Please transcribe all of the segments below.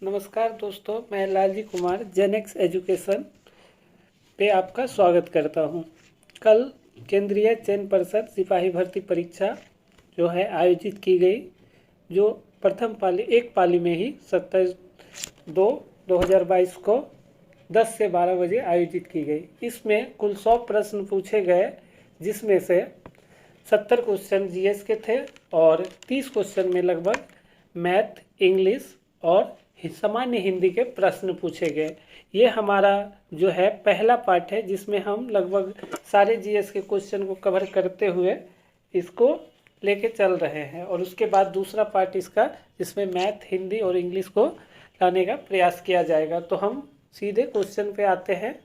नमस्कार दोस्तों, मैं लालजी कुमार जेनेक्स एजुकेशन पे आपका स्वागत करता हूं। कल केंद्रीय चयन परिषद सिपाही भर्ती परीक्षा जो है आयोजित की गई, जो प्रथम पाली एक पाली में ही 27/2/2022 को 10 से 12 बजे आयोजित की गई। इसमें कुल 100 प्रश्न पूछे गए, जिसमें से 70 क्वेश्चन जीएस के थे और 30 क्वेश्चन में लगभग मैथ, इंग्लिश और सामान्य हिंदी के प्रश्न पूछे गए। ये हमारा जो है पहला पार्ट है, जिसमें हम लगभग सारे जीएस के क्वेश्चन को कवर करते हुए इसको लेके चल रहे हैं, और उसके बाद दूसरा पार्ट इसका, जिसमें मैथ, हिंदी और इंग्लिश को लाने का प्रयास किया जाएगा। तो हम सीधे क्वेश्चन पे आते हैं।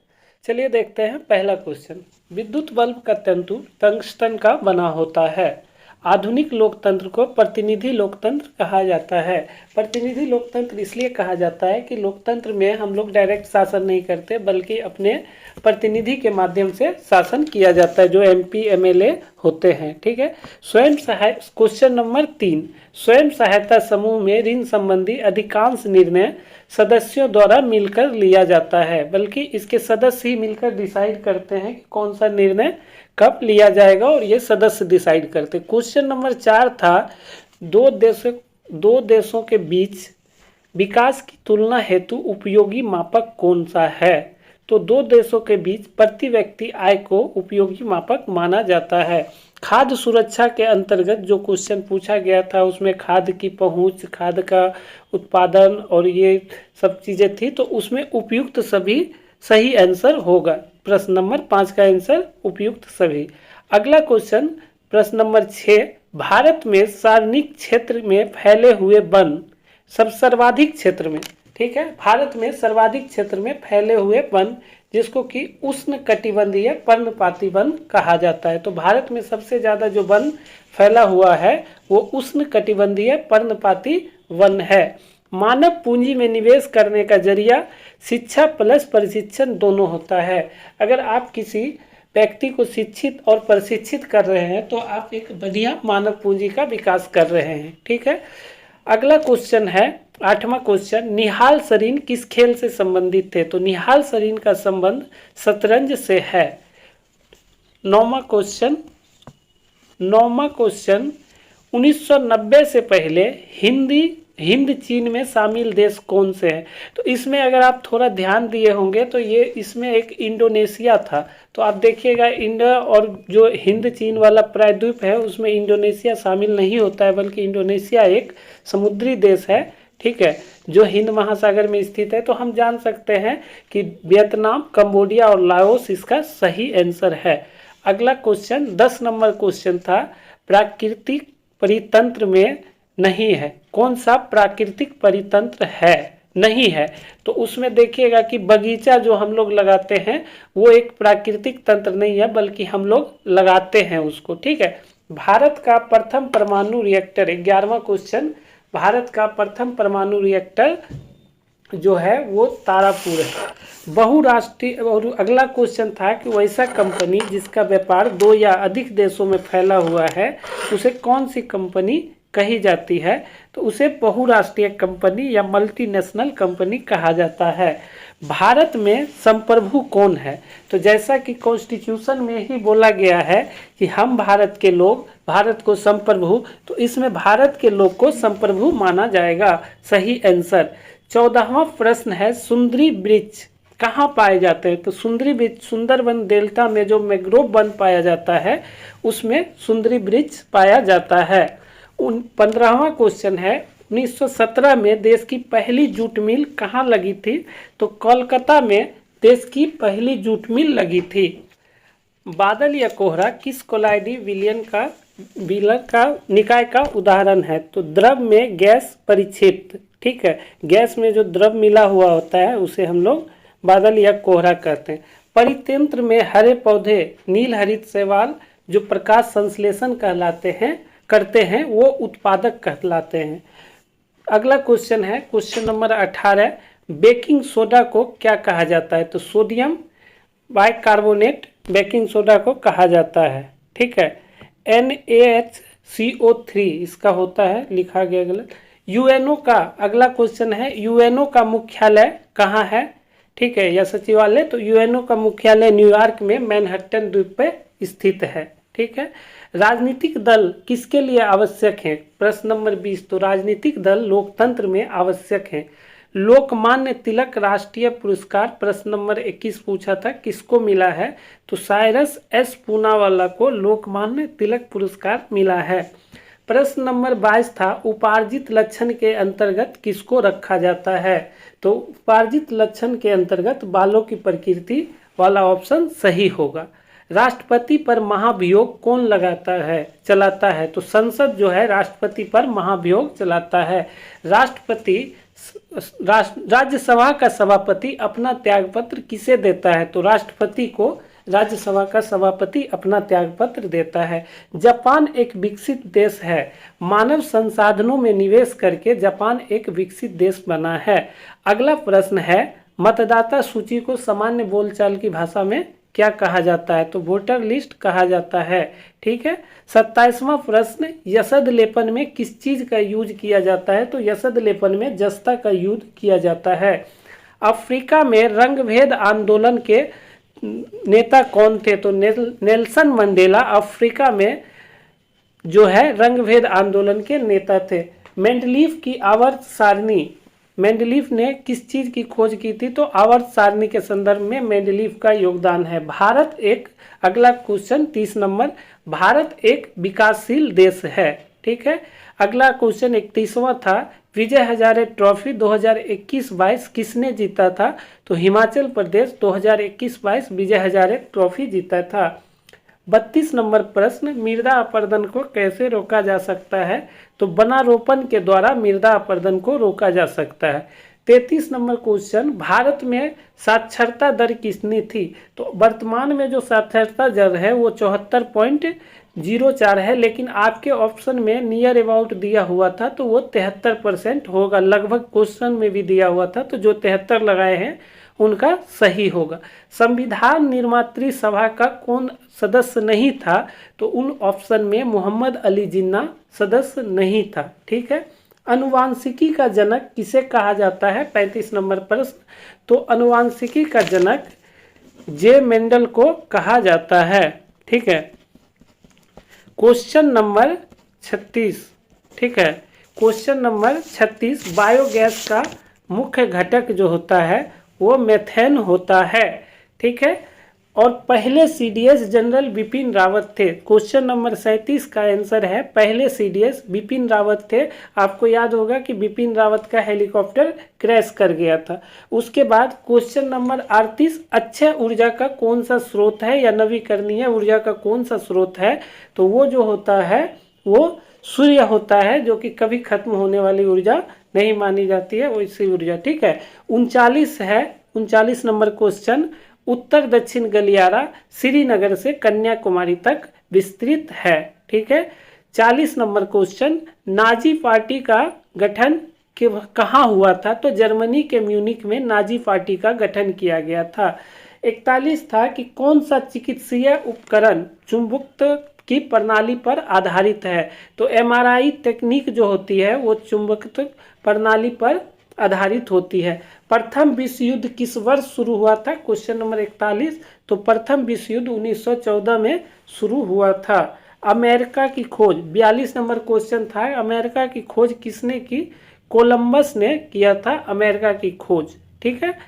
चलिए देखते हैं पहला क्वेश्चन। विद्युत बल्ब का तंतु टंगस्टन का बना होता है। आधुनिक लोकतंत्र को प्रतिनिधि लोकतंत्र कहा जाता है। प्रतिनिधि लोकतंत्र इसलिए कहा जाता है कि लोकतंत्र में हम लोग डायरेक्ट शासन नहीं करते, बल्कि अपने प्रतिनिधि के माध्यम से शासन किया जाता है, जो एमपी एमएलए होते हैं। ठीक है। क्वेश्चन नंबर 3, स्वयं सहायता समूह में ऋण संबंधी अधिकांश निर्णय सदस्यों द्वारा मिलकर लिया जाता है, बल्कि इसके सदस्य ही मिलकर डिसाइड करते हैं कि कौन सा निर्णय कब लिया जाएगा, और ये सदस्य डिसाइड करते। क्वेश्चन नंबर 4 था, दो देशों के बीच विकास की तुलना हेतु उपयोगी मापक कौन सा है। तो दो देशों के बीच प्रति व्यक्ति आय को उपयोगी मापक माना जाता है। खाद्य सुरक्षा के अंतर्गत जो क्वेश्चन पूछा गया था, उसमें खाद्य की पहुंच, खाद्य का उत्पादन और ये सब चीज़ें थी, तो उसमें उपयुक्त सभी सही आंसर होगा। प्रश्न नंबर 5 का आंसर उपयुक्त सभी। अगला क्वेश्चन प्रश्न नंबर 6, भारत में सार्वजनिक क्षेत्र में फैले हुए वन सर्वाधिक क्षेत्र में, ठीक है, भारत में सर्वाधिक क्षेत्र में फैले हुए वन, जिसको कि उष्ण कटिबंधीय पर्णपाती वन कहा जाता है। तो भारत में सबसे ज़्यादा जो वन फैला हुआ है वो उष्ण कटिबंधीय पर्णपाती वन है। मानव पूंजी में निवेश करने का जरिया शिक्षा प्लस प्रशिक्षण दोनों होता है। अगर आप किसी व्यक्ति को शिक्षित और प्रशिक्षित कर रहे हैं, तो आप एक बढ़िया मानव पूंजी का विकास कर रहे हैं। ठीक है। अगला क्वेश्चन है 8वां क्वेश्चन, निहाल सरीन किस खेल से संबंधित थे। तो निहाल सरीन का संबंध शतरंज से है। 9वां क्वेश्चन 1990 से पहले हिंद चीन में शामिल देश कौन से हैं। तो इसमें अगर आप थोड़ा ध्यान दिए होंगे तो ये इसमें एक इंडोनेशिया था। तो आप देखिएगा, इंडिया और जो हिंद चीन वाला प्रायद्वीप है उसमें इंडोनेशिया शामिल नहीं होता है, बल्कि इंडोनेशिया एक समुद्री देश है। ठीक है, जो हिंद महासागर में स्थित है। तो हम जान सकते हैं कि वियतनाम, कंबोडिया और लाओस इसका सही आंसर है। अगला क्वेश्चन 10 नंबर क्वेश्चन था, प्राकृतिक परितंत्र में नहीं है। कौन सा प्राकृतिक परितंत्र है, नहीं है। तो उसमें देखिएगा कि बगीचा जो हम लोग लगाते हैं वो एक प्राकृतिक तंत्र नहीं है, बल्कि हम लोग लगाते हैं उसको। ठीक है। भारत का प्रथम परमाणु रिएक्टर, 11वां क्वेश्चन, भारत का प्रथम परमाणु रिएक्टर जो है वो तारापुर है। बहुराष्ट्रीय। और अगला क्वेश्चन था कि वैसा कंपनी जिसका व्यापार 2 या अधिक देशों में फैला हुआ है, उसे कौन सी कंपनी कही जाती है। तो उसे बहुराष्ट्रीय कंपनी या मल्टीनेशनल कंपनी कहा जाता है। भारत में संप्रभु कौन है। तो जैसा कि कॉन्स्टिट्यूशन में ही बोला गया है कि हम भारत के लोग, भारत को संप्रभु, तो इसमें भारत के लोग को संप्रभु माना जाएगा। सही आंसर। 14वां प्रश्न है, सुंदरी वृक्ष कहाँ पाए जाते हैं। तो सुंदरी वृक्ष सुंदरबन डेल्टा में जो मैंग्रोव वन पाया जाता है, उसमें सुंदरी वृक्ष पाया जाता है। 15वां क्वेश्चन है, 1917 में देश की पहली जूट मिल कहाँ लगी थी। तो कोलकाता में देश की पहली जूट मिल लगी थी। बादल या कोहरा किस कोलाइडी विलयन का निकाय का उदाहरण है। तो द्रव में गैस परिक्षेप, ठीक है, गैस में जो द्रव मिला हुआ होता है उसे हम लोग बादल या कोहरा कहते हैं। परितंत्र में हरे पौधे नील हरित शैवाल जो प्रकाश संश्लेषण करते हैं वो उत्पादक कहलाते हैं। अगला क्वेश्चन है क्वेश्चन नंबर 18, बेकिंग सोडा को क्या कहा जाता है। तो सोडियम बाइकार्बोनेट बेकिंग सोडा को कहा जाता है। ठीक है। NaHCO3 इसका होता है, लिखा गया गलत। यूएनओ का अगला क्वेश्चन है, यूएनओ का मुख्यालय कहाँ है? ठीक है, या सचिवालय, तो यूएनओ का मुख्यालय न्यूयॉर्क में मैनहट्टन द्वीप पे स्थित है। ठीक है। राजनीतिक दल किसके लिए आवश्यक है? प्रश्न नंबर 20, तो राजनीतिक दल लोकतंत्र में आवश्यक है। लोकमान्य तिलक राष्ट्रीय पुरस्कार प्रश्न नंबर 21 पूछा था, किसको मिला है? तो साइरस एस पूनावाला को लोकमान्य तिलक पुरस्कार मिला है। प्रश्न नंबर 22 था, उपार्जित लक्षण के अंतर्गत किसको रखा जाता है? तो उपार्जित लक्षण के अंतर्गत बालों की प्रकृति वाला ऑप्शन सही होगा। राष्ट्रपति पर महाभियोग कौन चलाता है? तो संसद जो है राष्ट्रपति पर महाभियोग चलाता है। राज्यसभा का सभापति अपना त्यागपत्र किसे देता है? तो राष्ट्रपति को राज्यसभा का सभापति अपना त्यागपत्र देता है। जापान एक विकसित देश है। मानव संसाधनों में निवेश करके जापान एक विकसित देश बना है। अगला प्रश्न है, मतदाता सूची को सामान्य बोलचाल की भाषा में क्या कहा जाता है? तो वोटर लिस्ट कहा जाता है। ठीक है। 27वां प्रश्न, यसद लेपन में किस चीज का यूज किया जाता है? तो यसद लेपन में जस्ता का यूज किया जाता है। अफ्रीका में रंगभेद आंदोलन के नेता कौन थे? तो नेल्सन मंडेला अफ्रीका में जो है रंगभेद आंदोलन के नेता थे। मेंडलीफ की आवर्त सारणी, मेंडलीफ ने किस चीज की खोज की थी? तो आवर्त सारणी के संदर्भ में मेंडलीफ का योगदान है। भारत एक, अगला क्वेश्चन 30 नंबर, भारत एक विकासशील देश है। ठीक है। अगला क्वेश्चन 31वां था, विजय हजारे ट्रॉफी 2021-22 किसने जीता था? तो हिमाचल प्रदेश 2021-22 विजय हजारे ट्रॉफी जीता था। 32 नंबर प्रश्न, मृदा अपरदन को कैसे रोका जा सकता है? तो वनारोपण के द्वारा मृदा अपरदन को रोका जा सकता है। 33 नंबर क्वेश्चन, भारत में साक्षरता दर कितनी थी? तो वर्तमान में जो साक्षरता दर है वो 74.04 है, लेकिन आपके ऑप्शन में नियर अबाउट दिया हुआ था तो वो 73% होगा। लगभग क्वेश्चन में भी दिया हुआ था, तो जो 73 लगाए हैं उनका सही होगा। संविधान निर्मात्री सभा का कौन सदस्य नहीं था? तो उन ऑप्शन में मोहम्मद अली जिन्ना सदस्य नहीं था। ठीक है। अनुवांशिकी का जनक किसे कहा जाता है? 35 नंबर प्रश्न, तो अनुवांशिकी का जनक जे मेंडल को कहा जाता है। ठीक है। क्वेश्चन नंबर 36, ठीक है, क्वेश्चन नंबर 36, बायोगैस का मुख्य घटक जो होता है वो मेथेन होता है। ठीक है। और पहले सीडीएस जनरल बिपिन रावत थे। क्वेश्चन नंबर 37 का आंसर है पहले सीडीएस बिपिन रावत थे। आपको याद होगा कि बिपिन रावत का हेलीकॉप्टर क्रैश कर गया था। उसके बाद क्वेश्चन नंबर 38, अक्षय ऊर्जा का कौन सा स्रोत है या नवीकरणीय ऊर्जा का कौन सा स्रोत है? तो वो जो होता है वो सूर्य होता है, जो कि कभी खत्म होने वाली ऊर्जा नहीं मानी जाती है, वैसी ऊर्जा। ठीक है। 39 नंबर क्वेश्चन, उत्तर दक्षिण गलियारा श्रीनगर से कन्याकुमारी तक विस्तृत है। ठीक है। 40 नंबर क्वेश्चन, नाजी पार्टी का गठन कहाँ हुआ था? तो जर्मनी के म्यूनिक में नाजी पार्टी का गठन किया गया था। 41 था कि कौन सा चिकित्सीय उपकरण चुंबकत्व की प्रणाली पर आधारित है? तो एमआरआई तकनीक जो होती है वो चुंबकत्व प्रणाली पर आधारित होती है। प्रथम विश्व युद्ध किस वर्ष शुरू हुआ था? क्वेश्चन नंबर 41, तो प्रथम विश्व युद्ध 1914 में शुरू हुआ था। अमेरिका की खोज 42 नंबर क्वेश्चन था, अमेरिका की खोज किसने की? कोलंबस ने किया था अमेरिका की खोज। ठीक है।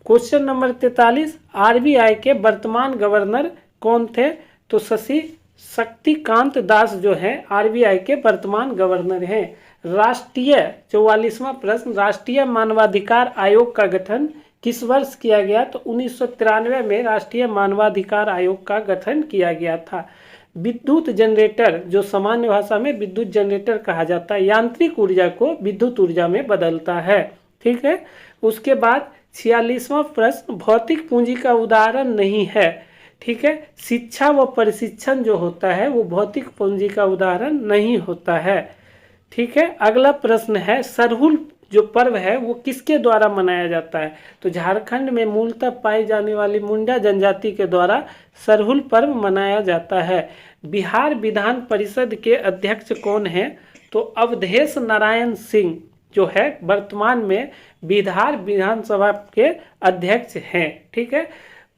क्वेश्चन नंबर 43, आरबीआई के वर्तमान गवर्नर कौन थे? तो शक्तिकांत दास जो है आरबीआई के वर्तमान गवर्नर हैं। राष्ट्रीय 44वां प्रश्न, राष्ट्रीय मानवाधिकार आयोग का गठन किस वर्ष किया गया? तो 1993 में राष्ट्रीय मानवाधिकार आयोग का गठन किया गया था। विद्युत जनरेटर, जो सामान्य भाषा में विद्युत जनरेटर कहा जाता है, यांत्रिक ऊर्जा को विद्युत ऊर्जा में बदलता है। ठीक है। उसके बाद 46वां प्रश्न, भौतिक पूंजी का उदाहरण नहीं है। ठीक है। शिक्षा व प्रशिक्षण जो होता है वो भौतिक पूंजी का उदाहरण नहीं होता है। ठीक है। अगला प्रश्न है, सरहुल जो पर्व है वो किसके द्वारा मनाया जाता है? तो झारखंड में मूलतः पाई जाने वाली मुंडा जनजाति के द्वारा सरहुल पर्व मनाया जाता है। बिहार विधान परिषद के अध्यक्ष कौन है? तो अवधेश नारायण सिंह जो है वर्तमान में बिहार विधानसभा के अध्यक्ष हैं। ठीक है।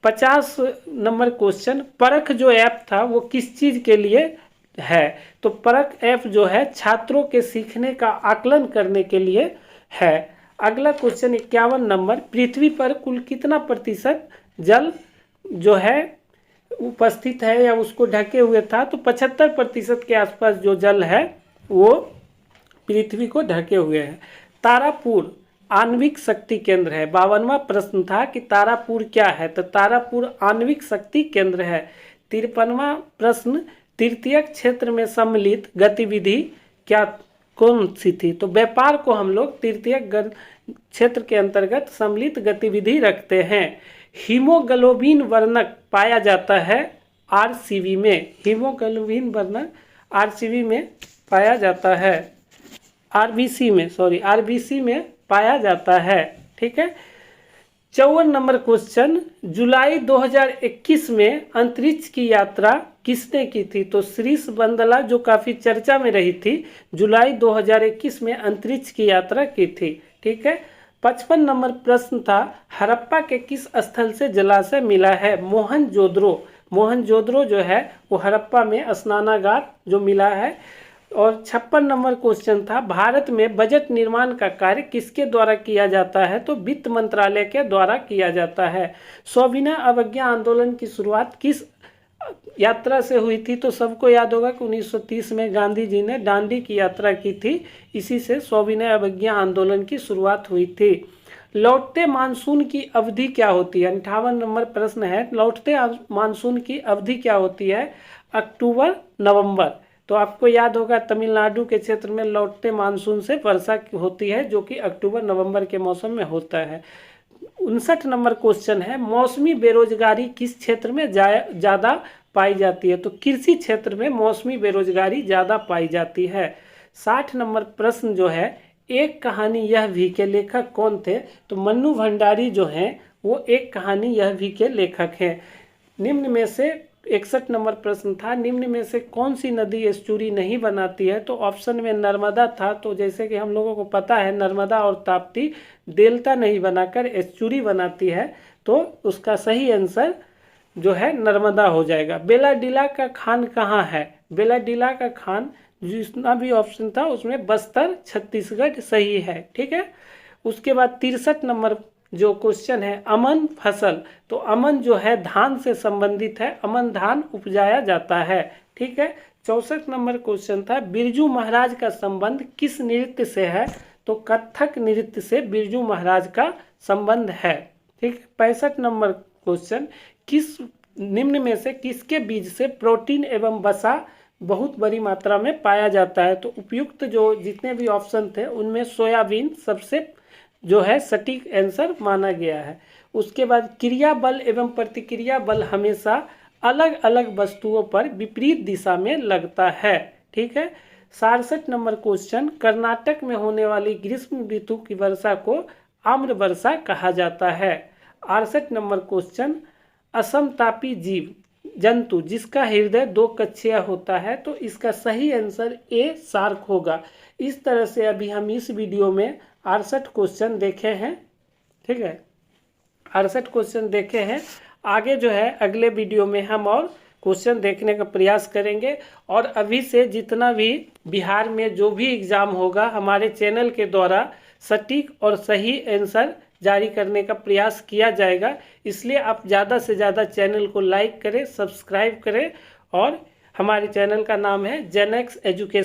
50 नंबर क्वेश्चन, परख जो ऐप था वो किस चीज़ के लिए है? तो परख ऐप जो है छात्रों के सीखने का आकलन करने के लिए है। अगला क्वेश्चन 51 नंबर, पृथ्वी पर कुल कितना प्रतिशत जल जो है उपस्थित है या उसको ढके हुए था? तो 75% के आसपास जो जल है वो पृथ्वी को ढके हुए है। तारापुर आणविक शक्ति केंद्र है। 52वां प्रश्न था कि तारापुर क्या है? तो तारापुर आणविक शक्ति केंद्र है। 53वां प्रश्न, तृतीयक क्षेत्र में सम्मिलित गतिविधि क्या कौन सी थी? तो व्यापार को हम लोग तृतीयक क्षेत्र के अंतर्गत सम्मिलित गतिविधि रखते हैं। हीमोग्लोबिन वर्णक पाया जाता है आरसीबी में। हीमोग्लोबिन वर्णक आरसीबी में पाया जाता है, आरबीसी में पाया जाता है। ठीक है। 54 नंबर क्वेश्चन, जुलाई 2021 में अंतरिक्ष की यात्रा किसने की थी? तो श्रीश बंदला जो काफ़ी चर्चा में रही थी, जुलाई 2021 में अंतरिक्ष की यात्रा की थी। ठीक है। 55 नंबर प्रश्न था, हड़प्पा के किस स्थल से जलाशय मिला है? मोहनजोदड़ो जो है वो हड़प्पा में स्नानागार जो मिला है। और 56 नंबर क्वेश्चन था, भारत में बजट निर्माण का कार्य किसके द्वारा किया जाता है? तो वित्त मंत्रालय के द्वारा किया जाता है। सविनय अवज्ञा आंदोलन की शुरुआत किस यात्रा से हुई थी? तो सबको याद होगा कि 1930 में गांधी जी ने दांडी की यात्रा की थी, इसी से सविनय अवज्ञा आंदोलन की शुरुआत हुई थी। लौटते मानसून की अवधि क्या होती है? 58 नंबर प्रश्न है, लौटते मानसून की अवधि क्या होती है? अक्टूबर नवंबर। तो आपको याद होगा तमिलनाडु के क्षेत्र में लौटते मानसून से वर्षा होती है, जो कि अक्टूबर नवंबर के मौसम में होता है। 59 नंबर क्वेश्चन है, मौसमी बेरोजगारी किस क्षेत्र में ज़्यादा पाई जाती है? तो कृषि क्षेत्र में मौसमी बेरोजगारी ज़्यादा पाई जाती है। 60 नंबर प्रश्न जो है, एक कहानी यह भी के लेखक कौन थे? तो मन्नू भंडारी जो हैं वो एक कहानी यह भी के लेखक हैं। निम्न में से 61 नंबर प्रश्न था, निम्न में से कौन सी नदी एस्चुरी नहीं बनाती है? तो ऑप्शन में नर्मदा था। तो जैसे कि हम लोगों को पता है नर्मदा और ताप्ती डेल्टा नहीं बनाकर एस्चुरी बनाती है, तो उसका सही आंसर जो है नर्मदा हो जाएगा। बेलाडीला का खान कहाँ है? बेलाडीला का खान जितना भी ऑप्शन था उसमें बस्तर छत्तीसगढ़ सही है। ठीक है। उसके बाद 63 नंबर जो क्वेश्चन है, अमन फसल। तो अमन जो है धान से संबंधित है, अमन धान उपजाया जाता है। ठीक है। 64 नंबर क्वेश्चन था, बिरजू महाराज का संबंध किस नृत्य से है? तो कथक नृत्य से बिरजू महाराज का संबंध है। ठीक। 65 नंबर क्वेश्चन, किस निम्न में से किसके बीज से प्रोटीन एवं वसा बहुत बड़ी मात्रा में पाया जाता है? तो उपयुक्त जो जितने भी ऑप्शन थे उनमें सोयाबीन सबसे जो है सटीक आंसर माना गया है। उसके बाद क्रिया बल एवं प्रतिक्रिया बल हमेशा अलग अलग वस्तुओं पर विपरीत दिशा में लगता है। ठीक है। 67 नंबर क्वेश्चन, कर्नाटक में होने वाली ग्रीष्म ऋतु की वर्षा को आम्र वर्षा कहा जाता है। 68 नंबर क्वेश्चन, असमतापी जीव जंतु जिसका हृदय 2 कक्षीय होता है, तो इसका सही आंसर ए शार्क होगा। इस तरह से अभी हम इस वीडियो में 68 क्वेश्चन देखे हैं। ठीक है, 68 क्वेश्चन देखे हैं। आगे जो है अगले वीडियो में हम और क्वेश्चन देखने का प्रयास करेंगे। और अभी से जितना भी बिहार में जो भी एग्ज़ाम होगा हमारे चैनल के द्वारा सटीक और सही आंसर जारी करने का प्रयास किया जाएगा। इसलिए आप ज़्यादा से ज़्यादा चैनल को लाइक करें, सब्सक्राइब करें। और हमारे चैनल का नाम है जेनेक्स एजुकेशन।